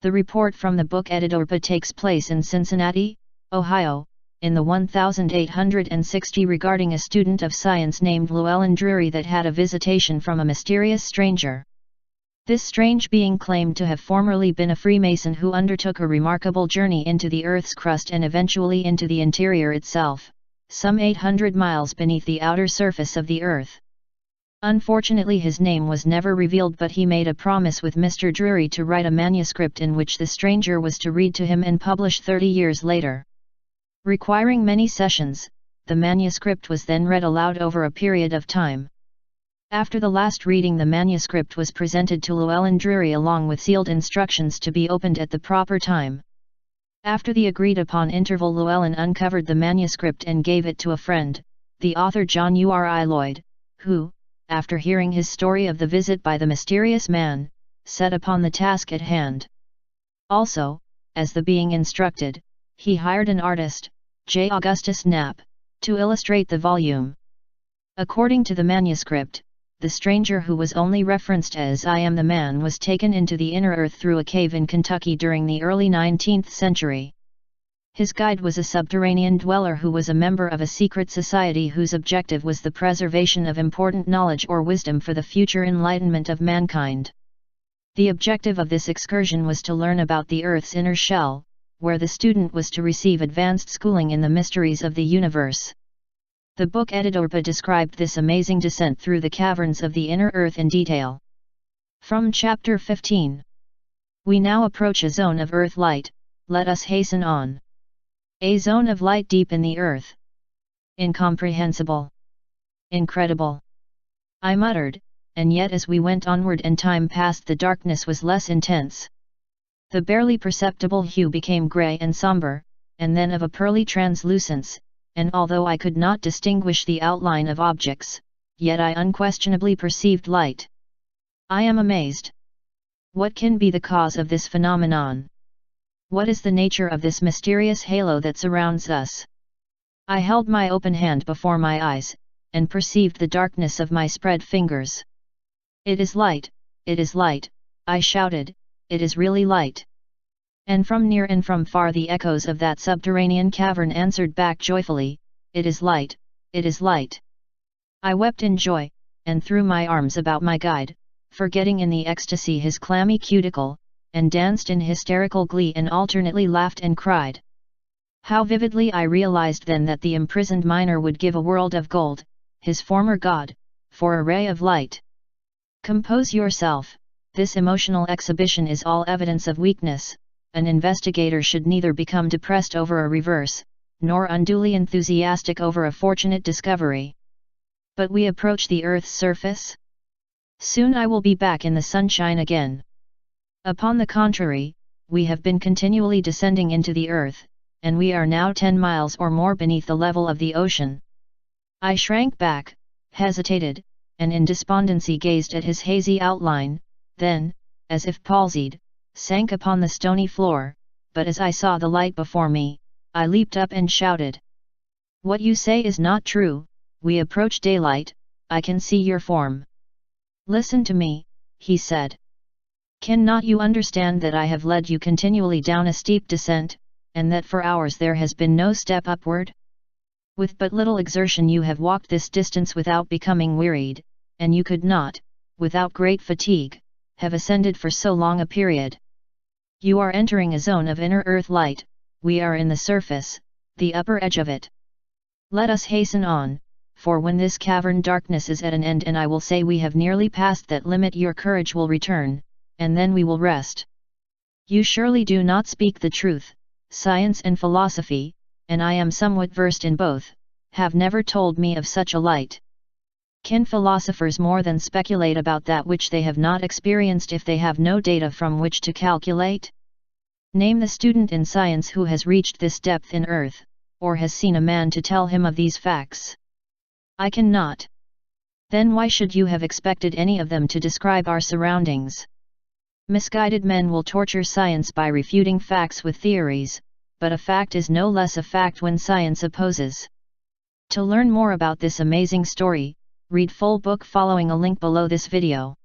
The report from the book Undertook takes place in Cincinnati, Ohio, in the 1860 regarding a student of science named Llewellyn Drury that had a visitation from a mysterious stranger. This strange being claimed to have formerly been a Freemason who undertook a remarkable journey into the Earth's crust and eventually into the interior itself, some 800 miles beneath the outer surface of the Earth. Unfortunately, his name was never revealed, but he made a promise with Mr. Drury to write a manuscript in which the stranger was to read to him and publish 30 years later. Requiring many sessions, the manuscript was then read aloud over a period of time. After the last reading, the manuscript was presented to Llewellyn Drury along with sealed instructions to be opened at the proper time. After the agreed-upon interval, Llewellyn uncovered the manuscript and gave it to a friend, the author John Uri Lloyd, who, after hearing his story of the visit by the mysterious man, set upon the task at hand. Also, as the being instructed, he hired an artist, J. Augustus Knapp, to illustrate the volume. According to the manuscript, the stranger who was only referenced as "I am the man" was taken into the inner earth through a cave in Kentucky during the early 19th century. His guide was a subterranean dweller who was a member of a secret society whose objective was the preservation of important knowledge or wisdom for the future enlightenment of mankind. The objective of this excursion was to learn about the Earth's inner shell, where the student was to receive advanced schooling in the mysteries of the universe. The book Undertook described this amazing descent through the caverns of the inner Earth in detail. From Chapter 15. We now approach a zone of Earth light, let us hasten on. A zone of light deep in the Earth. Incomprehensible. Incredible. I muttered, and yet as we went onward and time passed, the darkness was less intense. The barely perceptible hue became grey and somber, and then of a pearly translucence, and although I could not distinguish the outline of objects, yet I unquestionably perceived light. I am amazed. What can be the cause of this phenomenon? What is the nature of this mysterious halo that surrounds us? I held my open hand before my eyes, and perceived the darkness of my spread fingers. It is light, I shouted, it is really light. And from near and from far the echoes of that subterranean cavern answered back joyfully, it is light, it is light. I wept in joy, and threw my arms about my guide, forgetting in the ecstasy his clammy cuticle, and danced in hysterical glee and alternately laughed and cried. How vividly I realized then that the imprisoned miner would give a world of gold, his former god, for a ray of light. Compose yourself, this emotional exhibition is all evidence of weakness. An investigator should neither become depressed over a reverse, nor unduly enthusiastic over a fortunate discovery. But we approach the Earth's surface? Soon I will be back in the sunshine again. Upon the contrary, we have been continually descending into the Earth, and we are now 10 miles or more beneath the level of the ocean. I shrank back, hesitated, and in despondency gazed at his hazy outline, then, as if palsied, sank upon the stony floor, but as I saw the light before me, I leaped up and shouted. What you say is not true, we approach daylight, I can see your form. Listen to me, he said. Cannot you understand that I have led you continually down a steep descent, and that for hours there has been no step upward? With but little exertion you have walked this distance without becoming wearied, and you could not, without great fatigue, have ascended for so long a period. You are entering a zone of inner earth light, we are in the surface, the upper edge of it. Let us hasten on, for when this cavern darkness is at an end and I will say we have nearly passed that limit, your courage will return, and then we will rest. You surely do not speak the truth. Science and philosophy, and I am somewhat versed in both, have never told me of such a light. Can philosophers more than speculate about that which they have not experienced if they have no data from which to calculate? Name the student in science who has reached this depth in earth, or has seen a man to tell him of these facts. I cannot. Then why should you have expected any of them to describe our surroundings? Misguided men will torture science by refuting facts with theories, but a fact is no less a fact when science opposes. To learn more about this amazing story, read full book following a link below this video.